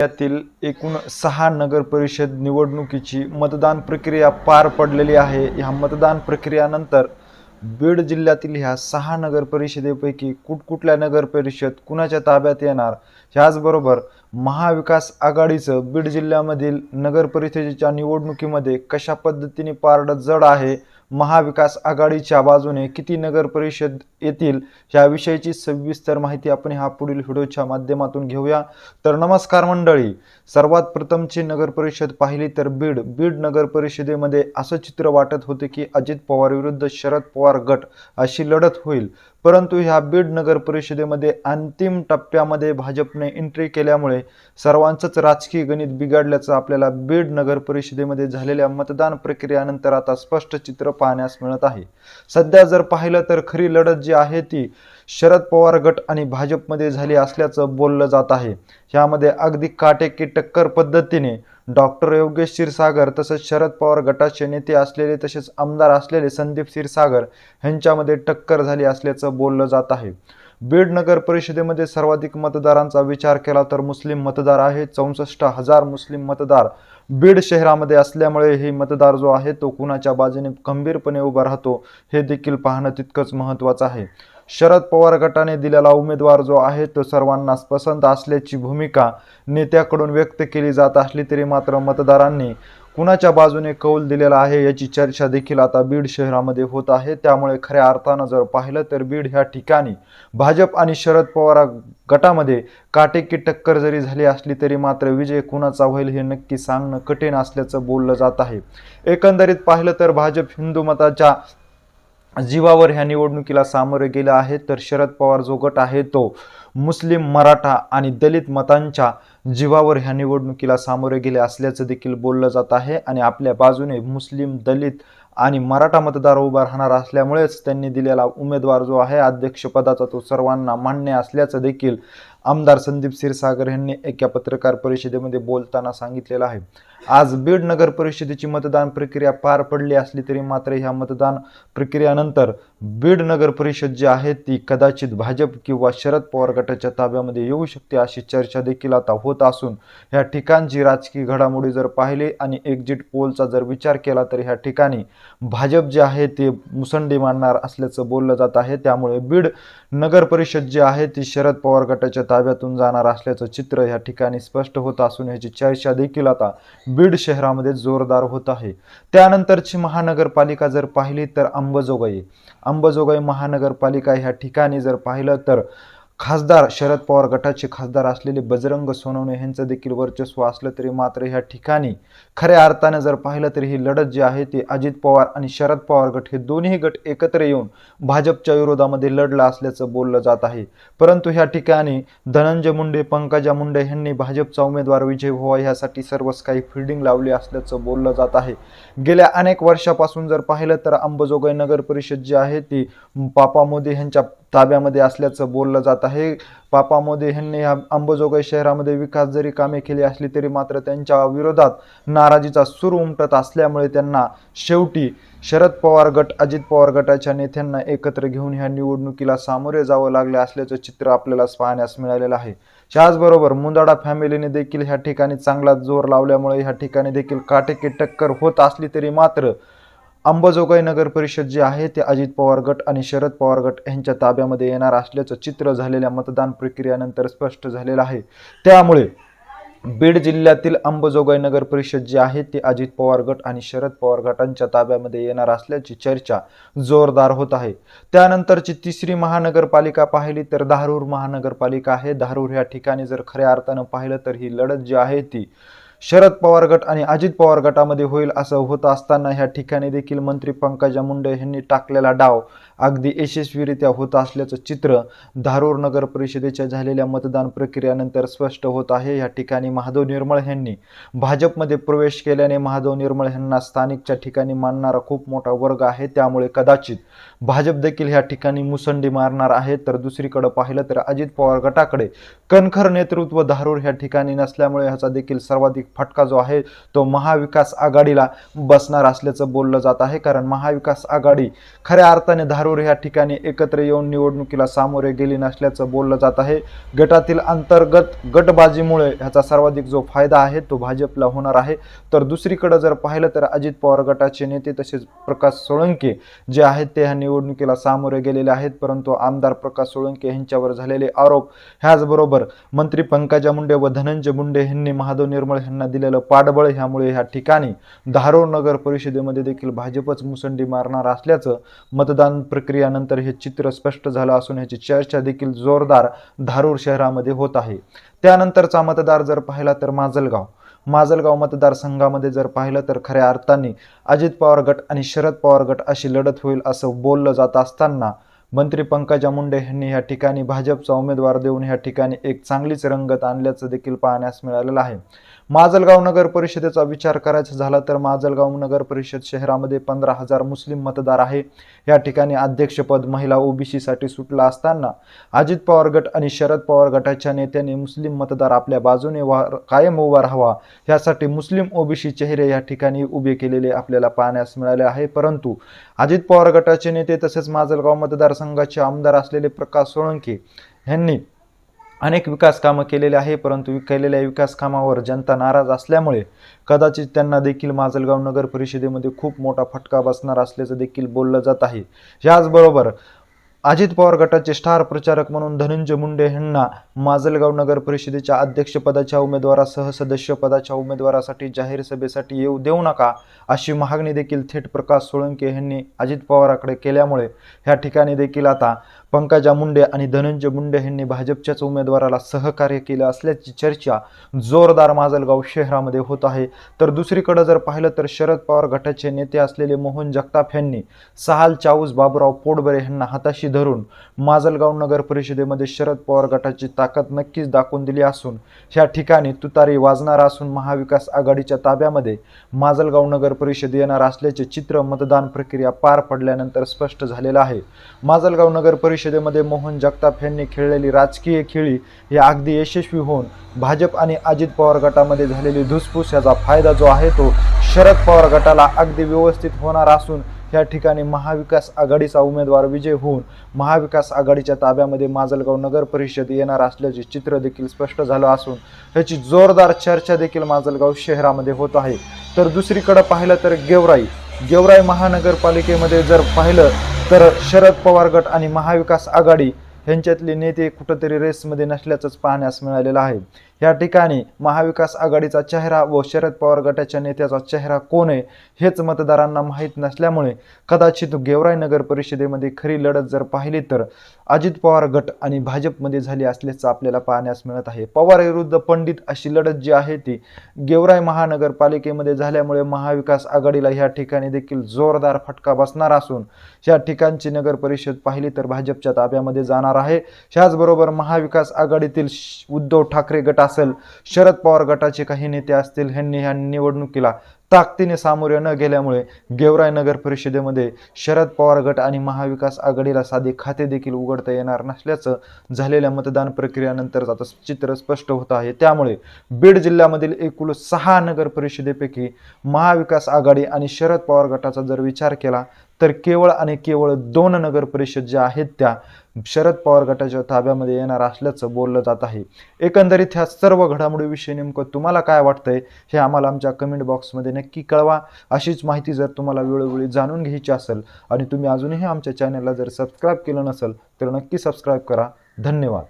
यातील एकूण 6 नगर परिषद निवडणुकीची मतदान प्रक्रिया पार पडलेली आहे। ह्या मतदान प्रक्रियानंतर बीड जिल्ह्यातील ह्या 6 नगर परिषदेपैकी कुठकुठल्या नगर परिषद कुणाच्या ताब्यात येणार, ह्याचबरोबर महाविकास आघाडीचं बीड जिल्ह्यामधील नगर परिषदेच्या निवडणुकीमध्ये कशा पद्धतीने पारडं जड आहे, महाविकास आघाडीच्या बाजूने किती नगर परिषद येतील, याविषयीची सविस्तर माहिती आपण ह्या पुढील व्हिडिओच्या माध्यमातून घेऊया। तर नमस्कार मंडळी, सर्वात प्रथमची नगर परिषद पाहिली तर बीड नगर परिषदेमध्ये असं चित्र वाटत होते की अजित पवार विरुद्ध शरद पवार गट अशी लढत होईल, परंतु ह्या बीड नगर परिषदेमध्ये अंतिम टप्प्यामध्ये भाजपने एंट्री केल्यामुळे सर्वांचंच राजकीय गणित बिघडल्याचं आपल्याला बीड नगर परिषदेमध्ये झालेल्या मतदान प्रक्रियेनंतर आता स्पष्ट चित्र पाहण्यास मिळत आहे। सध्या जर पाहिलं तर खरी लढत जी आहे ती शरद पवार गट आणि भाजपमध्ये झाली असल्याचं बोललं जात आहे। यामध्ये अगदी काटेकी टक्कर पद्धतीने डॉक्टर योगेश क्षीरसागर तसेच शरद पवार गटाचे नेते असलेले तसेच आमदार असलेले संदीप क्षीरसागर यांच्यामध्ये टक्कर झाली असल्याचं बोललं जात आहे। बीड नगर परिषदेमध्ये सर्वाधिक मतदारांचा विचार केला तर मुस्लिम मतदार आहे। 64,000 मुस्लिम मतदार बीड शहरामध्ये असल्यामुळे हे मतदार जो आहे तो कुणाच्या बाजूने खंबीरपणे उभा राहतो हे देखील पाहणं तितकंच महत्त्वाचं आहे। शरद पवार गटाने दिलेला उमेदवार जो आहे तो सर्वांना पसंत असल्याची भूमिका नेत्याकडून व्यक्त केली जात असली तरी मात्र मतदारांनी कुणाच्या बाजूने कौल दिलेला आहे याची चर्चा देखील आता बीड शहरामध्ये होत आहे। त्यामुळे खऱ्या अर्थानं जर पाहिलं तर बीड ह्या ठिकाणी भाजप आणि शरद पवार गटामध्ये काटेकी टक्कर जरी झाली असली तरी मात्र विजय कुणाचा होईल हे नक्की सांगणं कठीण असल्याचं बोललं जात आहे। एकंदरीत पाहिलं तर भाजप हिंदू मताच्या जीवावर ह्या निवडणुकीला सामोरे गेले आहे, तर शरद पवार जो गट आहे तो मुस्लिम, मराठा आणि दलित मतांच्या जीवावर ह्या निवडणुकीला सामोरे गेले असल्याचं देखील बोललं जात आहे। आणि आपल्या बाजूने मुस्लिम, दलित आणि मराठा मतदार उभा राहणार असल्यामुळेच त्यांनी दिलेला उमेदवार जो आहे अध्यक्षपदाचा तो सर्वांना मान्य असल्याचं देखील आमदार संदीप क्षीरसागर यांनी एका पत्रकार परिषदेमध्ये बोलताना सांगितलेलं आहे। आज बीड नगर परिषदेची मतदान प्रक्रिया पार पडली असली तरी मात्र ह्या मतदान प्रक्रियेनंतर बीड नगर परिषद जी आहे ती कदाचित भाजप किंवा शरद पवार गटाच्या ताब्यामध्ये येऊ शकते अशी चर्चा देखील आता होत असून ह्या ठिकाणची राजकीय घडामोडी जर पाहिली आणि एक्झिट पोलचा जर विचार केला तर ह्या ठिकाणी भाजप जे आहे ते मुसंडी मारणार असल्याचं बोललं जात आहे। त्यामुळे बीड नगर परिषद जी आहे ती शरद पवार गटाच्या ताब्यातून जाणार असल्याचं चित्र या ठिकाणी स्पष्ट होत असून याची चर्चा देखील आता बीड शहरामध्ये जोरदार होत आहे। त्यानंतरची महानगरपालिका जर पाहिली तर अंबाजोगाई महानगरपालिका ह्या ठिकाणी जर पाहिलं तर खासदार शरद पवार गटाचे खासदार असलेले बजरंग सोनवणे यांचं देखील वर्चस्व असलं तरी मात्र ह्या ठिकाणी खऱ्या अर्थाने जर पाहिलं तर ही लढत जी आहे ती अजित पवार आणि शरद पवार गट हे दोन्ही गट एकत्र येऊन भाजपच्या विरोधामध्ये लढला असल्याचं बोललं जात आहे। परंतु ह्या ठिकाणी धनंजय मुंडे, पंकजा मुंडे यांनी भाजपचा उमेदवार विजय व्हावा यासाठी सर्वच काही फिल्डिंग लावली असल्याचं बोललं जात आहे। गेल्या अनेक वर्षापासून जर पाहिलं तर अंबाजोगाई नगर परिषद जी आहे ती पापा मोदी यांच्या ताब्यामध्ये असल्याचं बोललं जात आहे। पापा मोदी यांनी अंबाजोगाई शहरामध्ये विकास जरी कामे केली असली तरी मात्र त्यांच्या विरोधात नाराजीचा सूर उमटत असल्यामुळे त्यांना शेवटी शरद पवार गट, अजित पवार गटाच्या नेत्यांना एकत्र घेऊन ह्या निवडणुकीला सामोरे जावं लागले असल्याचं चित्र आपल्याला पाहण्यास मिळालेलं आहे। त्याचबरोबर मुंदाडा फॅमिलीने देखील ह्या ठिकाणी चांगला जोर लावल्यामुळे ह्या ठिकाणी देखील काटेकी टक्कर होत असली तरी मात्र अंबाजोगाई नगर परिषद जी आहे ते अजित पवार गट आणि शरद पवार गट यांच्या ताब्यामध्ये येणार असल्याचं चित्र झालेल्या मतदान प्रक्रियेनंतर स्पष्ट झालेलं आहे। त्यामुळे बीड जिल्ह्यातील अंबाजोगाई नगर परिषद जी आहे ती अजित पवार गट आणि शरद पवार गटांच्या ताब्यामध्ये येणार असल्याची चर्चा जोरदार होत आहे। त्यानंतरची तिसरी महानगरपालिका पाहिली तर धारूर महानगरपालिका आहे। धारूर या ठिकाणी जर खऱ्या अर्थानं पाहिलं तर ही लढत जी आहे ती शरद पवार गट आणि अजित पवार गटामध्ये होईल असं होत असताना ह्या ठिकाणी देखील मंत्री पंकजा मुंडे यांनी टाकलेला डाव अगदी यशस्वीरित्या होत असल्याचं चित्र धारूर नगर परिषदेच्या झालेल्या मतदान प्रक्रियेनंतर स्पष्ट होत आहे। या ठिकाणी महादेव निर्मळ यांनी भाजपमध्ये प्रवेश केल्याने महादेव निर्मळ यांना स्थानिकच्या ठिकाणी मानणारा खूप मोठा वर्ग आहे, त्यामुळे कदाचित भाजप देखील ह्या ठिकाणी मुसंडी मारणार आहे। तर दुसरीकडे पाहिलं तर अजित पवार गटाकडे कणखर नेतृत्व धारूर ह्या ठिकाणी नसल्यामुळे ह्याचा देखील सर्वाधिक फटका जो आहे तो महाविकास आघाडीला बसणार असल्याचं बोललं जात आहे। कारण महाविकास आघाडी खऱ्या अर्थाने धारूर या ठिकाणी एकत्र येऊन निवडणुकीला सामोरे गेली नसल्याचं बोललं जात आहे। गटातील अंतर्गत गटबाजीमुळे ह्याचा सर्वाधिक जो फायदा आहे तो भाजपला होणार आहे। तर दुसरीकडे जर पाहिलं तर अजित पवार गटाचे नेते तसेच प्रकाश सोळंके जे आहेत ते ह्या निवडणुकीला सामोरे गेलेले आहेत, परंतु आमदार प्रकाश सोळंके यांच्यावर झालेले आरोप, ह्याचबरोबर मंत्री पंकजा मुंडे व धनंजय मुंडे यांनी महादेव निर्मळ यांना दिलेलं पाठबळ, ह्यामुळे ह्या ठिकाणी धारूर नगर परिषदेमध्ये देखील भाजपच मुसंडी मारणार असल्याचं मतदान प्रक्रियानंतर हे चित्र स्पष्ट झालं असून ह्याची चर्चा देखील जोरदार धारूर शहरामध्ये होत आहे। त्यानंतरचा मतदार जर पाहिला तर माजलगाव मतदारसंघामध्ये जर पाहिलं तर खऱ्या अर्थाने अजित पवार गट आणि शरद पवार गट अशी लढत होईल असं बोललं जात असताना मंत्री पंकजा मुंडे यांनी या ठिकाणी भाजपचा उमेदवार देऊन या ठिकाणी एक चांगलीच रंगत आणल्याचं देखील पाहण्यास मिळालेलं आहे। माजलगाव नगर परिषदेचा विचार करायचा झाला तर माजलगाव नगर परिषद शहरामध्ये 15,000 मुस्लिम मतदार आहे। या ठिकाणी अध्यक्षपद महिला ओबीसी साठी सुटला असताना अजित पवार गट आणि शरद पवार गटाच्या नेत्यांनी मुस्लिम मतदार आपल्या बाजूने कायम उभा राहावा यासाठी मुस्लिम ओबीसी चेहरे या ठिकाणी उभे केलेले आपल्याला पाहण्यास मिळाले आहे। परंतु अजित पवार गटाचे नेते तसेच माजलगाव मतदारसंघाचे आमदार असलेले प्रकाश सोळंके यांनी अनेक विकास कामं केलेले आहे, परंतु केलेल्या विकास कामावर जनता नाराज असल्यामुळे कदाचित त्यांना देखील माजलगाव नगर परिषदेमध्ये खूप मोठा फटका बसणार असल्याचं देखील बोललं जात आहे। याचबरोबर अजित पवार गटाचे स्टार प्रचारक म्हणून धनंजय मुंडे यांना माजलगाव नगर परिषदेच्या अध्यक्षपदाच्या उमेदवारासह सदस्य पदाच्या उमेदवारासाठी जाहीर सभेसाठी येऊ देऊ नका अशी मागणी देखील थेट प्रकाश सोळंके यांनी अजित पवारांकडे केल्यामुळे ह्या ठिकाणी देखील आता पंकजा मुंडे आणि धनंजय मुंडे यांनी भाजपच्याच उमेदवाराला सहकार्य केलं असल्याची चर्चा जोरदार माजलगाव शहरामध्ये होत आहे। तर दुसरीकडे जर पाहिलं तर शरद पवार गटाचे नेते असलेले मोहन जगताप यांनी सहाल चाऊस बाबूराव पोटबरे यांना हाताशी धरून माजलगाव नगर परिषदेमध्ये शरद पवार गटाची ताकद नक्कीच दाखवून दिली असून ह्या ठिकाणी तुतारी वाजणार असून महाविकास आघाडीच्या ताब्यामध्ये माजलगाव नगर परिषद येणार असल्याचे चित्र मतदान प्रक्रिया पार पडल्यानंतर स्पष्ट झालेलं आहे। माजलगाव नगर परिषदेमध्ये मोहन जगताप यांनी खेळलेली राजकीय खेळी ही अगदी यशस्वी होऊन भाजप आणि अजित पवार गटामध्ये झालेली धुसफूस याचा फायदा जो आहे तो शरद पवार गटाला अगदी व्यवस्थित होणार असून या ठिकाणी महाविकास आघाडीचा उमेदवार विजय होऊन महाविकास आघाडीच्या ताब्यामध्ये माजलगाव नगर परिषद येणार असल्याचे चित्र देखील स्पष्ट झालं असून ह्याची जोरदार चर्चा देखील माजलगाव शहरामध्ये होत आहे। तर दुसरीकडे पाहिलं तर गेवराई महानगरपालिकेमध्ये जर पाहिलं तर शरद पवार गट आणि महाविकास आघाडी यांच्यातले नेते कुठेतरी रेसमध्ये नसल्याचंच पाहण्यास मिळालेलं आहे। या ठिकाणी महाविकास आघाडीचा चेहरा व शरद पवार गटाच्या नेत्याचा चेहरा कोण आहे हेच मतदारांना माहीत नसल्यामुळे कदाचित गेवराई नगर परिषदेमध्ये खरी लढत जर पाहिली तर अजित पवार गट आणि भाजपमध्ये झाली असल्याचं आपल्याला पाहण्यास मिळत आहे। पवार विरुद्ध पंडित अशी लढत जी आहे ती गेवराई महानगरपालिकेमध्ये झाल्यामुळे महाविकास आघाडीला ह्या ठिकाणी देखील जोरदार फटका बसणार असून या ठिकाणची नगर परिषद पाहिली तर भाजपच्या ताब्यामध्ये जाणार आहे। त्याचबरोबर महाविकास आघाडीतील उद्धव ठाकरे गट असेल, शरद पवार गटाचे काही नेते असतील, ह्यांनी ह्या निवडणुकीला ताकदीने सामोरे न गेल्यामुळे गेवराई नगर परिषदेमध्ये शरद पवार गट आणि महाविकास आघाडीला साधे खाते देखील उघडता येणार नसल्याचं झालेल्या मतदान प्रक्रियानंतर आता चित्र स्पष्ट होत आहे। त्यामुळे बीड जिल्ह्यामधील एकूण 6 नगर परिषदेपैकी महाविकास आघाडी आणि शरद पवार गटाचा जर विचार केला तर केवळ आणि केवळ 2 नगर परिषद ज्या आहेत त्या शरद पवार गटाच्या ताब्यामध्ये येणार असल्याचं बोललं जात आहे। एकंदरीत ह्या सर्व घडामोडीविषयी नेमकं तुम्हाला काय वाटतंय हे आम्हाला आमच्या कमेंट बॉक्समध्ये नक्की कळवा। अशीच माहिती जर तुम्हाला वेळोवेळी जाणून घ्यायची असेल आणि तुम्ही अजूनही आमच्या चॅनलला जर सबस्क्राईब केलं नसेल तर नक्की सबस्क्राईब करा। धन्यवाद।